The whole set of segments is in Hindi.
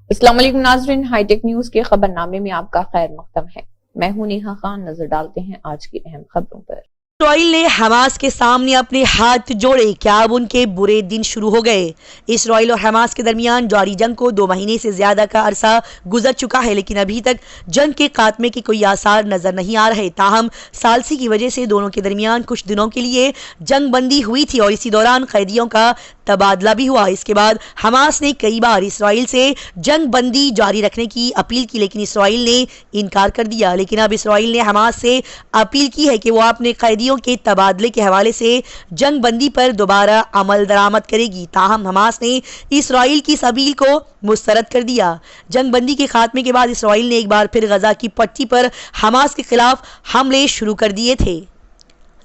अस्सलाम वालेकुम नाज़रीन, हाईटेक न्यूज के खबरनामे में आपका खैर मकदम है। मैं हूं नेहा खान। नजर डालते हैं आज की अहम खबरों पर। इसराइल ने हमास के सामने अपने हाथ जोड़े, क्या अब उनके बुरे दिन शुरू हो गए। इसराइल और हमास के दरमियान जारी जंग को 2 महीने से ज्यादा का अरसा गुजर चुका है, लेकिन अभी तक जंग के खात्मे के कोई आसार नजर नहीं आ रहे। ताहम सालसी की वजह से दोनों के दरमियान कुछ दिनों के लिए जंग बंदी हुई थी और इसी दौरान कैदियों का तबादला भी हुआ। इसके बाद हमास ने कई बार इसराइल से जंग बंदी जारी रखने की अपील की, लेकिन इसराइल ने इनकार कर दिया। लेकिन अब इसराइल ने हमास से अपील की है कि वो अपने कैदियों के तबादले के हवाले से जंग बंदी पर दोबारा अमल दरामद करेगी। ताहम हमास ने इसराइल की इस अपील को मुस्तरद कर दिया। जंग बंदी के खात्मे के बाद इसराइल ने एक बार फिर गजा की पट्टी पर हमास के खिलाफ हमले शुरू कर दिए थे।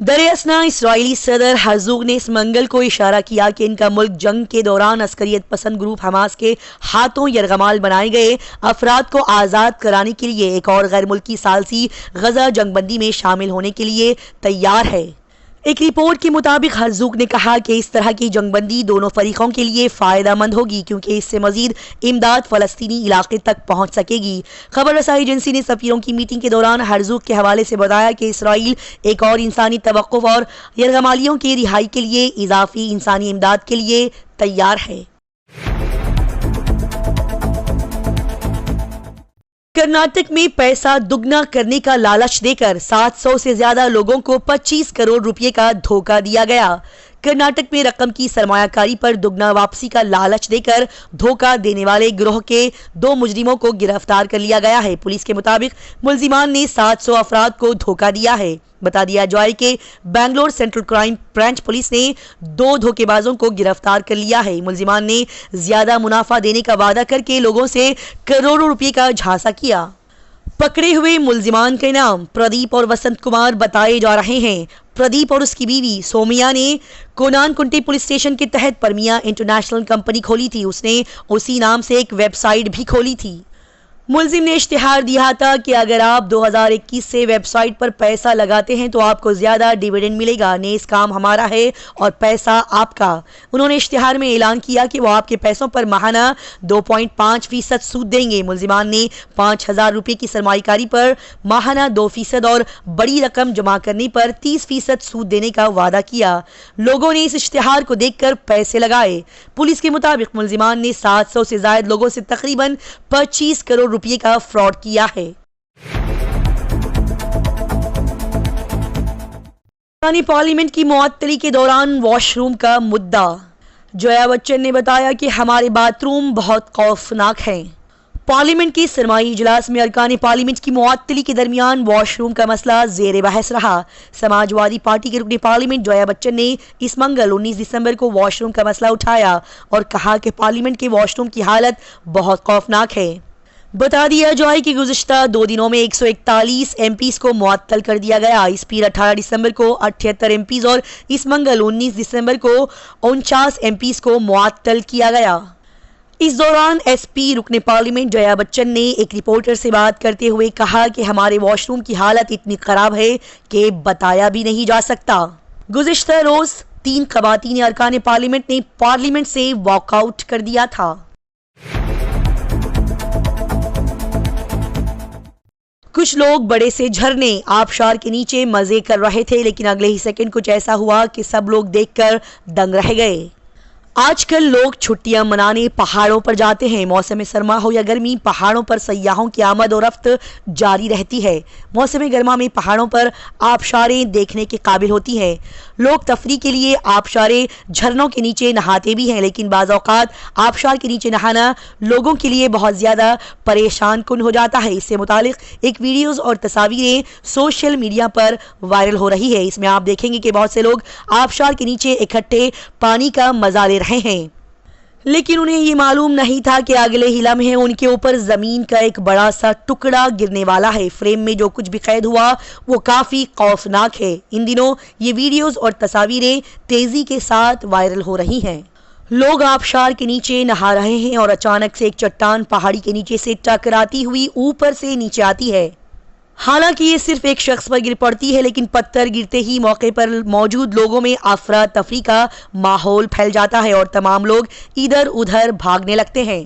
दरअसल इसराइली सदर हर्जुग ने इस मंगल को इशारा किया कि इनका मुल्क जंग के दौरान अस्करियत पसंद ग्रुप हमास के हाथों यरगमाल बनाए गए अफराद को आज़ाद कराने के लिए एक और गैर मुल्की सालसी गजा जंगबंदी में शामिल होने के लिए तैयार है। एक रिपोर्ट के मुताबिक हर्जुग ने कहा कि इस तरह की जंगबंदी दोनों फरीकों के लिए फ़ायदेमंद होगी, क्योंकि इससे मजीद इमदाद फ़लस्तीनी इलाके तक पहुंच सकेगी। खबर रसाई एजेंसी ने सफ़ीरों की मीटिंग के दौरान हर्जुग के हवाले से बताया कि इसराइल एक और इंसानी तवक्कुफ़ और यरगमालियों की रिहाई के लिए इजाफी इंसानी इमदाद के लिए तैयार है। कर्नाटक में पैसा दुगना करने का लालच देकर 700 से ज्यादा लोगों को 25 करोड़ रुपए का धोखा दिया गया। कर्नाटक में रकम की सरमायाकारी पर दुगना वापसी का लालच देकर धोखा देने वाले गिरोह के 2 मुजरिमों को गिरफ्तार कर लिया गया है। पुलिस के मुताबिक मुलजिमान ने 700 अफराद को धोखा दिया है। बता दिया जाए कि Bangalore central crime branch police ने 2 धोखेबाजों को गिरफ्तार कर लिया है। मुलजिमान ने ज्यादा मुनाफा देने का वादा करके लोगों से करोड़ों रुपए का झांसा किया। पकड़े हुए मुलजिमान के नाम प्रदीप और वसंत कुमार बताए जा रहे हैं। प्रदीप और उसकी बीवी सोमिया ने कोनान कुंटी पुलिस स्टेशन के तहत परमिया इंटरनेशनल कंपनी खोली थी। उसने उसी नाम से एक वेबसाइट भी खोली थी। मुलजिम ने इश्तिहार दिया था कि अगर आप 2021 से वेबसाइट पर पैसा लगाते हैं तो आपको ज्यादा डिविडेंड मिलेगा। नेस काम हमारा है और पैसा आपका। उन्होंने इश्तिहार में ऐलान किया कि वो आपके पैसों पर माहाना 2.5% सूद देंगे। मुलजिमान ने 5,000 रुपए की सरमाईकारी पर माहाना 2% और बड़ी रकम जमा करने पर 30% सूद देने का वादा किया। लोगों ने इस इश्तिहार को देखकर पैसे लगाए। पुलिस के मुताबिक मुलजिमान ने 700 से ज्यादा लोगों से तकरीबन 25 करोड़ रुपये का फ्रॉड किया है। पार्लियामेंट की मुअत्तली के दौरान वॉशरूम का मुद्दा। जया बच्चन ने बताया कि हमारे बाथरूम बहुत खौफनाक हैं। पार्लियामेंट के सरमाई इजलास में अरकान पार्लियामेंट की मुअत्तली के दरमियान वॉशरूम का मसला जेर बहस रहा। समाजवादी पार्टी के रुकने पार्लियामेंट जया बच्चन ने इस मंगल 19 दिसंबर को वॉशरूम का मसला उठाया और कहा कि पार्लियामेंट के वॉशरूम की हालत बहुत खौफनाक है। बता दिया जाए कि गुज़िश्ता 2 दिनों में 141 एमपीज़ को मुअत्तल कर दिया गया। इस पीर 18 दिसंबर को 78 एमपीज़ और इस मंगल 19 दिसंबर को 49 एमपीज़ को मुअत्तल किया गया। इस दौरान एसपी रुकने पार्लियामेंट जया बच्चन ने एक रिपोर्टर से बात करते हुए कहा कि हमारे वॉशरूम की हालत इतनी खराब है कि बताया भी नहीं जा सकता। गुज़िश्ता रोज 3 ख़वातीन अरकान पार्लियामेंट ने पार्लियामेंट से वॉकआउट कर दिया था। कुछ लोग बड़े से झरने आबशार के नीचे मजे कर रहे थे, लेकिन अगले ही सेकंड कुछ ऐसा हुआ कि सब लोग देखकर दंग रह गए। आजकल लोग छुट्टियां मनाने पहाड़ों पर जाते हैं। मौसम सरमा हो या गर्मी, पहाड़ों पर सयाहों की आमद और रफ्त जारी रहती है। मौसम गर्मा में पहाड़ों पर आबशारें देखने के काबिल होती हैं। लोग तफरी के लिए आबशारें झरनों के नीचे नहाते भी हैं, लेकिन बाज़ औक़ात आबशार के नीचे नहाना लोगों के लिए बहुत ज़्यादा परेशान कुन हो जाता है। इससे मुतालिक एक वीडियोज़ और तस्वीरें सोशल मीडिया पर वायरल हो रही है। इसमें आप देखेंगे कि बहुत से लोग आबशार के नीचे इकट्ठे पानी का मजा ले रहे हैं, लेकिन उन्हें ये मालूम नहीं था कि अगले ही लम्हे उनके ऊपर जमीन का एक बड़ा सा टुकड़ा गिरने वाला है। फ्रेम में जो कुछ भी कैद हुआ वो काफी खौफनाक है। इन दिनों ये वीडियोस और तस्वीरें तेजी के साथ वायरल हो रही हैं। लोग आबशार के नीचे नहा रहे हैं और अचानक से एक चट्टान पहाड़ी के नीचे से टकराती हुई ऊपर से नीचे आती है। हालांकि ये सिर्फ एक शख्स पर गिर पड़ती है, लेकिन पत्थर गिरते ही मौके पर मौजूद लोगों में अफरा तफरी का माहौल फैल जाता है और तमाम लोग इधर उधर भागने लगते हैं।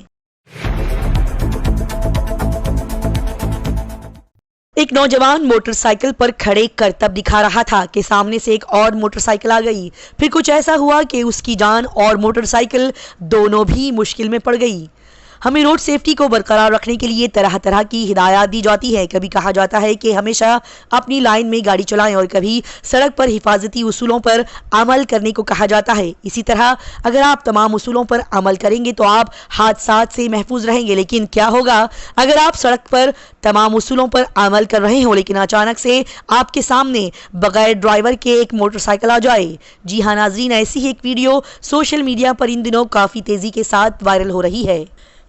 एक नौजवान मोटरसाइकिल पर खड़े करतब दिखा रहा था कि सामने से एक और मोटरसाइकिल आ गई। फिर कुछ ऐसा हुआ कि उसकी जान और मोटरसाइकिल दोनों भी मुश्किल में पड़ गई। हमें रोड सेफ्टी को बरकरार रखने के लिए तरह तरह की हिदायत दी जाती है। कभी कहा जाता है कि हमेशा अपनी लाइन में गाड़ी चलाएं और कभी सड़क पर हिफाजती उसूलों पर अमल करने को कहा जाता है। इसी तरह अगर आप तमाम उसूलों पर अमल करेंगे तो आप हादसात से महफूज रहेंगे। लेकिन क्या होगा अगर आप सड़क पर तमाम उसूलों पर अमल कर रहे हो लेकिन अचानक से आपके सामने बगैर ड्राइवर के एक मोटरसाइकिल आ जाए? जी हाँ नाजरीन, ऐसी ही एक वीडियो सोशल मीडिया पर इन दिनों काफ़ी तेज़ी के साथ वायरल हो रही है।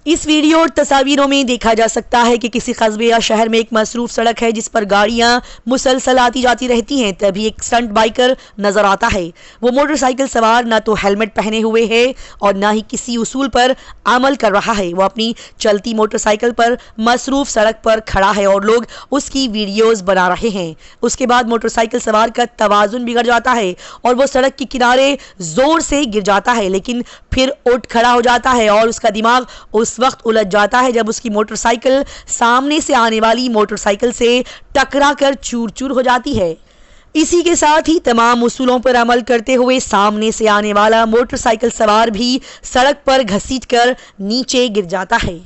इस वीडियो और तस्वीरों में देखा जा सकता है कि किसी कस्बे या शहर में एक मसरूफ सड़क है जिस पर गाड़ियां मुसलसल आती जाती रहती हैं। तभी एक स्टंट बाइकर नजर आता है। वो मोटरसाइकिल सवार ना तो हेलमेट पहने हुए है और ना ही किसी उसूल पर अमल कर रहा है। वो अपनी चलती मोटरसाइकिल पर मसरूफ सड़क पर खड़ा है और लोग उसकी वीडियोज बना रहे हैं। उसके बाद मोटरसाइकिल सवार का तवाजुन बिगड़ जाता है और वो सड़क के किनारे जोर से गिर जाता है, लेकिन फिर उठ खड़ा हो जाता है और उसका दिमाग उस वक्त उलझ जाता है जब उसकी मोटरसाइकिल सामने से आने वाली मोटरसाइकिल से टकराकर चूर चूर हो जाती है। इसी के साथ ही तमाम उसूलों पर अमल करते हुए सामने से आने वाला मोटरसाइकिल सवार भी सड़क पर घसीटकर नीचे गिर जाता है।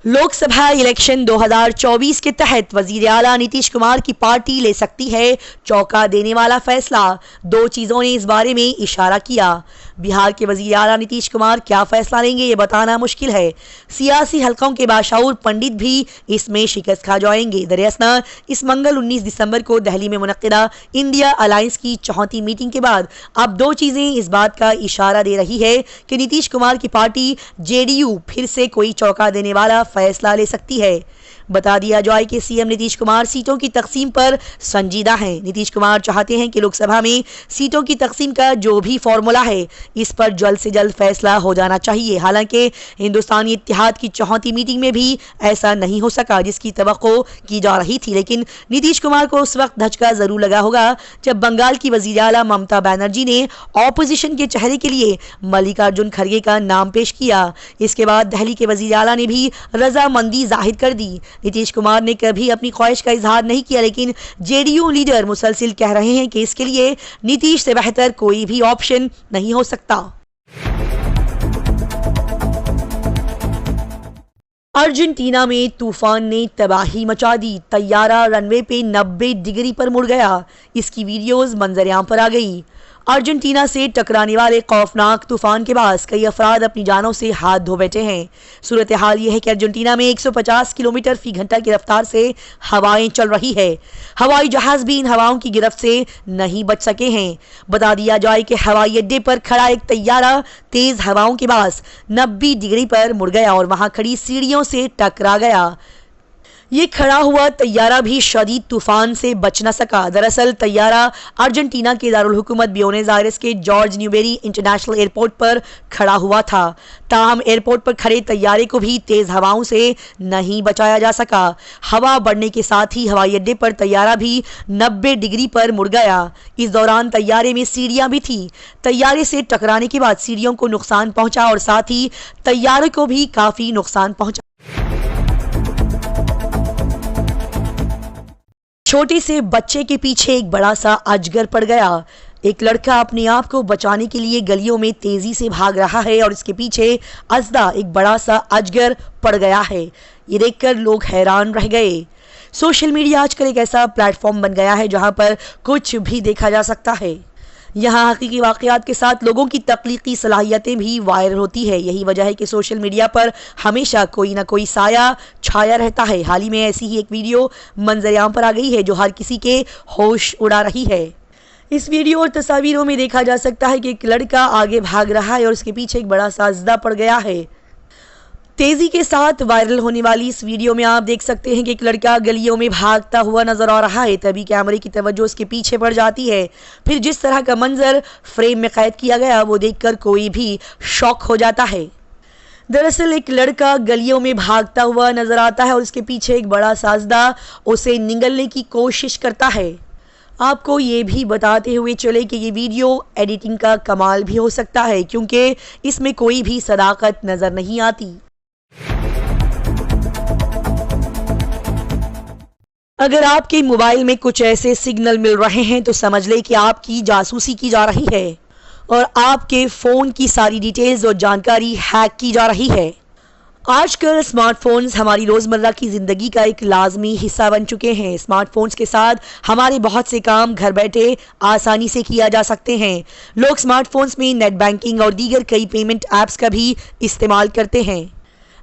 लोकसभा इलेक्शन 2024 के तहत वजीर आला नीतीश कुमार की पार्टी ले सकती है चौंका देने वाला फैसला। दो चीजों ने इस बारे में इशारा किया। बिहार के वजीर आला नीतीश कुमार क्या फैसला लेंगे ये बताना मुश्किल है। सियासी हलकों के बाशाऊर पंडित भी इसमें शिकस्त खा जाएंगे। दरअसल इस मंगल 19 दिसंबर को दिल्ली में मुनक्किदा इंडिया अलायंस की 4वीं मीटिंग के बाद अब दो चीजें इस बात का इशारा दे रही है कि नीतीश कुमार की पार्टी जेडीयू फिर से कोई चौंका देने वाला फैसला ले सकती है। बता दिया जाए कि सीएम नीतीश कुमार सीटों की तकसीम पर संजीदा हैं। नीतीश कुमार चाहते हैं कि लोकसभा में सीटों की तकसीम का जो भी फॉर्मूला है इस पर जल्द से जल्द फैसला हो जाना चाहिए। हालांकि हिंदुस्तानी इत्तेहाद की 4वीं मीटिंग में भी ऐसा नहीं हो सका जिसकी तवक्को की जा रही थी, लेकिन नीतीश कुमार को उस वक्त धचका जरूर लगा होगा जब बंगाल की वजीर आला ममता बनर्जी ने ऑपोजिशन के चेहरे के लिए मल्लिकार्जुन खड़गे का नाम पेश किया। इसके बाद दिल्ली के वजीर आला ने भी रजामंदी जाहिर कर दी। नीतीश कुमार ने कभी अपनी ख्वाहिश का इजहार नहीं किया, लेकिन जेडीयू लीडर मुसलसिल कह रहे हैं कि इसके लिए नीतीश से बेहतर कोई भी ऑप्शन नहीं हो सकता। अर्जेंटीना में तूफान ने तबाही मचा दी। तैयारा रनवे पे 90 डिग्री पर मुड़ गया। इसकी वीडियोस मंजर-ए-आम पर आ गई। अर्जेंटीना से टकराने वाले खौफनाक तूफान के बाद कई अफराद अपनी जानों से हाथ धो बैठे हैं। सूरत हाल यह है कि अर्जेंटीना में 150 किलोमीटर फी घंटा की रफ्तार से हवाएं चल रही है। हवाई जहाज भी इन हवाओं की गिरफ्त से नहीं बच सके हैं। बता दिया जाए कि हवाई अड्डे पर खड़ा एक तैयारा तेज हवाओं के बाद 90 डिग्री पर मुड़ गया और वहां खड़ी सीढ़ियों से टकरा गया। ये खड़ा हुआ तैयारा भी शदीद तूफान से बच न सका। दरअसल तैयारा अर्जेंटीना के दारुल हुकूमत ब्यूनस आयर्स के जॉर्ज न्यूबेरी इंटरनेशनल एयरपोर्ट पर खड़ा हुआ था। ताहम एयरपोर्ट पर खड़े तैयारे को भी तेज हवाओं से नहीं बचाया जा सका। हवा बढ़ने के साथ ही हवाई अड्डे पर तैयारा भी 90 डिग्री पर मुड़ गया। इस दौरान तैयारे में सीढ़ियां भी थी। तैयारे से टकराने के बाद सीढ़ियों को नुकसान पहुंचा और साथ ही तैयारे को भी काफी नुकसान पहुंचा। छोटे से बच्चे के पीछे एक बड़ा सा अजगर पड़ गया। एक लड़का अपने आप को बचाने के लिए गलियों में तेजी से भाग रहा है और इसके पीछे अजदा एक बड़ा सा अजगर पड़ गया है। ये देखकर लोग हैरान रह गए। सोशल मीडिया आजकल एक ऐसा प्लेटफॉर्म बन गया है जहां पर कुछ भी देखा जा सकता है। यहाँ हकीकी वाक़यात के साथ लोगों की तख्लीकी सलाहियतें भी वायरल होती है। यही वजह है कि सोशल मीडिया पर हमेशा कोई ना कोई साया छाया रहता है। हाल ही में ऐसी ही एक वीडियो मंजर-ए-आम पर आ गई है जो हर किसी के होश उड़ा रही है। इस वीडियो और तस्वीरों में देखा जा सकता है कि एक लड़का आगे भाग रहा है और उसके पीछे एक बड़ा सा अजदा पड़ गया है। तेजी के साथ वायरल होने वाली इस वीडियो में आप देख सकते हैं कि एक लड़का गलियों में भागता हुआ नजर आ रहा है। तभी कैमरे की तवज्जो उसके पीछे पड़ जाती है। फिर जिस तरह का मंजर फ्रेम में कैद किया गया वो देखकर कोई भी शॉक हो जाता है। दरअसल एक लड़का गलियों में भागता हुआ नजर आता है और उसके पीछे एक बड़ा साजदा उसे निगलने की कोशिश करता है। आपको ये भी बताते हुए चले कि ये वीडियो एडिटिंग का कमाल भी हो सकता है क्योंकि इसमें कोई भी सदाकत नजर नहीं आती। अगर आपके मोबाइल में कुछ ऐसे सिग्नल मिल रहे हैं तो समझ लें कि आपकी जासूसी की जा रही है और आपके फोन की सारी डिटेल्स और जानकारी हैक की जा रही है। आजकल स्मार्टफोन्स हमारी रोजमर्रा की जिंदगी का एक लाजमी हिस्सा बन चुके हैं। स्मार्टफोन्स के साथ हमारे बहुत से काम घर बैठे आसानी से किया जा सकते हैं। लोग स्मार्टफोन्स में नेट बैंकिंग और दीगर कई पेमेंट ऐप्स का भी इस्तेमाल करते हैं।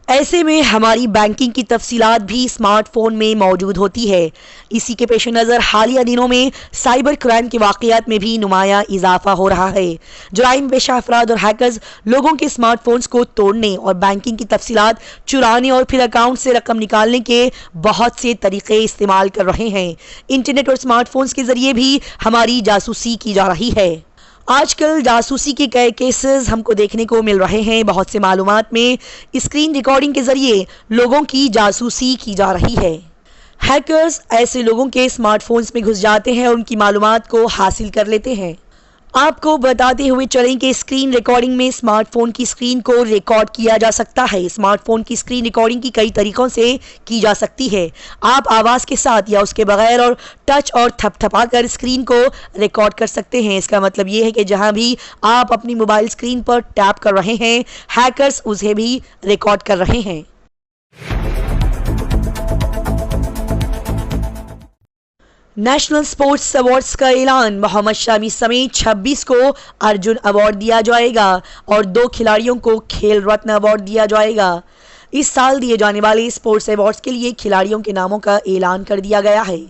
ऐसे में हमारी बैंकिंग की तफसीलात भी स्मार्टफोन में मौजूद होती है। इसी के पेश नज़र हालिया दिनों में साइबर क्राइम के वाक़यात में भी नुमाया इजाफा हो रहा है। जुराइम पेशा अफराद और हैकर्स लोगों के स्मार्टफोन्स को तोड़ने और बैंकिंग की तफसीलात चुराने और फिर अकाउंट से रकम निकालने के बहुत से तरीके इस्तेमाल कर रहे हैं। इंटरनेट और स्मार्टफोन्स के जरिए भी हमारी जासूसी की जा रही है। आजकल जासूसी के कई केसेस हमको देखने को मिल रहे हैं। बहुत से मालूमात में स्क्रीन रिकॉर्डिंग के जरिए लोगों की जासूसी की जा रही है। हैकर्स ऐसे लोगों के स्मार्टफोन्स में घुस जाते हैं और उनकी मालूमात को हासिल कर लेते हैं। आपको बताते हुए चलें कि स्क्रीन रिकॉर्डिंग में स्मार्टफोन की स्क्रीन को रिकॉर्ड किया जा सकता है। स्मार्टफोन की स्क्रीन रिकॉर्डिंग की कई तरीकों से की जा सकती है। आप आवाज़ के साथ या उसके बगैर और टच और थपथपा कर स्क्रीन को रिकॉर्ड कर सकते हैं। इसका मतलब ये है कि जहां भी आप अपनी मोबाइल स्क्रीन पर टैप कर रहे हैं, हैकर्स उसे भी रिकॉर्ड कर रहे हैं। नेशनल स्पोर्ट्स अवार्ड्स का ऐलान। मोहम्मद शामी समेत 26 को अर्जुन अवार्ड दिया जाएगा और 2 खिलाड़ियों को खेल रत्न अवार्ड दिया जाएगा। इस साल दिए जाने वाले स्पोर्ट्स अवार्ड्स के लिए खिलाड़ियों के नामों का ऐलान कर दिया गया है।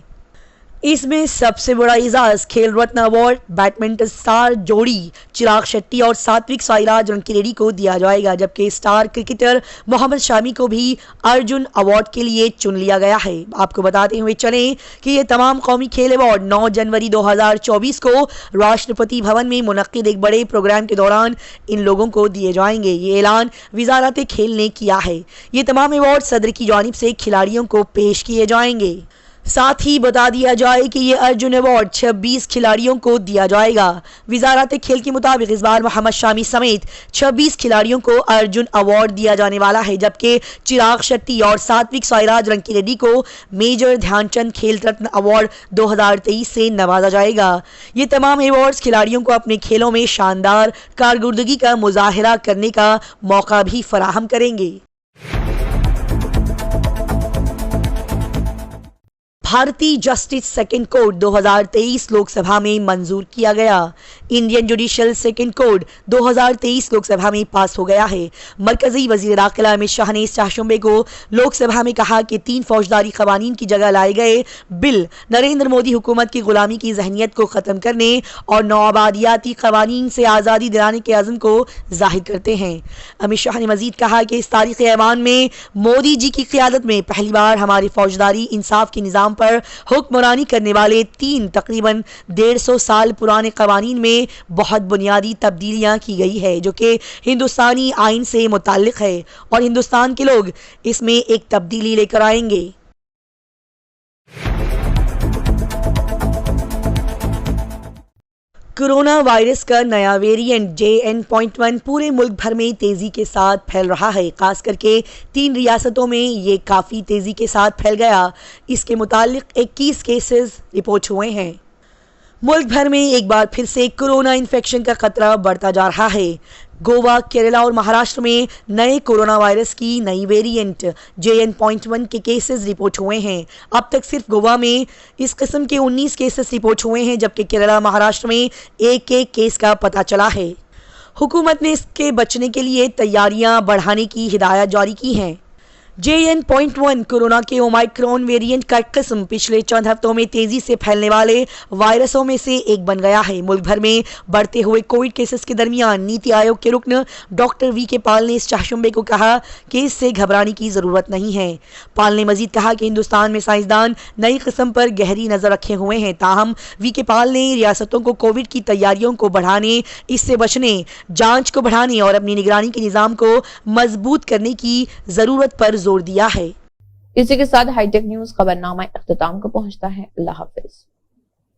इसमें सबसे बड़ा इजाज़ खेल रत्न अवार्ड बैडमिंटन स्टार जोड़ी चिराग शेट्टी और सात्विक साईराज रंकीरेड्डी को दिया जाएगा, जबकि स्टार क्रिकेटर मोहम्मद शामी को भी अर्जुन अवार्ड के लिए चुन लिया गया है। आपको बताते हुए चलें कि ये तमाम कौमी खेल अवार्ड 9 जनवरी 2024 को राष्ट्रपति भवन में मुनक्किद एक बड़े प्रोग्राम के दौरान इन लोगों को दिए जाएंगे। ये ऐलान वजारत खेल ने किया है। ये तमाम अवार्ड सदर की जानिब से खिलाड़ियों को पेश किए जाएंगे। साथ ही बता दिया जाए कि ये अर्जुन अवार्ड 26 खिलाड़ियों को दिया जाएगा। वजारत खेल के मुताबिक इस बार मोहम्मद शामी समेत 26 खिलाड़ियों को अर्जुन अवार्ड दिया जाने वाला है, जबकि चिराग शेट्टी और सात्विक साईराज रंकीरेड्डी को मेजर ध्यानचंद खेल रत्न अवार्ड 2023 से नवाजा जाएगा। ये तमाम अवार्ड्स खिलाड़ियों को अपने खेलों में शानदार कारकर्दगी का मुजाहरा करने का मौका भी फराहम करेंगे। भारतीय जस्टिस सेकंड कोड 2023 लोकसभा में मंजूर किया गया। Indian judicial second code 2023 Lok Sabha में पास हो गया है। मरकजी वजीर दाखिला अमित शाह ने इस चाशुम्बे को लोकसभा में कहा कि 3 फौजदारी कवानीन की जगह लाए गए बिल नरेंद्र मोदी हुकूमत की गुलामी की जहनीत को ख़त्म करने और नौआबादियाती कवानीन से आज़ादी दिलाने के अज़्म को जाहिर करते हैं। अमित शाह ने मजीद कहा कि इस तारीख़ ऐवान में मोदी जी की क़ियादत में पहली बार हमारे फौजदारी इंसाफ के निज़ाम पर हुक्मरानी करने वाले 3 तकरीबन 150 साल पुराने कवानीन में बहुत बुनियादी तब्दीलियां की गई है, जो कि हिंदुस्तानी आइन से मुताल्लिक है और हिंदुस्तान के लोग इसमें एक तब्दीली लेकर आएंगे। कोरोना वायरस का नया वेरिएंट JN.1 पूरे मुल्क भर में तेजी के साथ फैल रहा है। खास करके 3 रियासतों में ये काफ़ी तेजी के साथ फैल गया। इसके मुतालिक 21 केसेस रिपोर्ट हुए हैं। मुल्क भर में एक बार फिर से कोरोना इन्फेक्शन का खतरा बढ़ता जा रहा है। गोवा, केरला और महाराष्ट्र में नए कोरोना वायरस की नई वेरिएंट JN.1 के केसेस रिपोर्ट हुए हैं। अब तक सिर्फ गोवा में इस किस्म के 19 केसेस रिपोर्ट हुए हैं, जबकि केरला, महाराष्ट्र में एक केस का पता चला है। हुकूमत ने इसके बचने के लिए तैयारियां बढ़ाने की हिदायत जारी की हैं। JN.1 कोरोना के ओमाइक्रॉन वेरिएंट का किस्म पिछले चंद हफ्तों में तेजी से फैलने वाले वायरसों में से एक बन गया है। मुल्क भर में बढ़ते हुए कोविड केसेस के दरमियान नीति आयोग के रुकन डॉक्टर VK पाल ने इस चाशुम्बे को कहा कि इससे घबराने की ज़रूरत नहीं है। पाल ने मजीद कहा कि हिंदुस्तान में साइंसदान नई किस्म पर गहरी नज़र रखे हुए हैं। ताहम VK पाल ने रियासतों को कोविड की तैयारियों को बढ़ाने, इससे बचने, जाँच को बढ़ाने और अपनी निगरानी के निज़ाम को मजबूत करने की ज़रूरत पर जोर दिया है। इसी के साथ हाईटेक न्यूज खबरनामा इख्तिताम को पहुंचता है। अल्लाह हाफिज।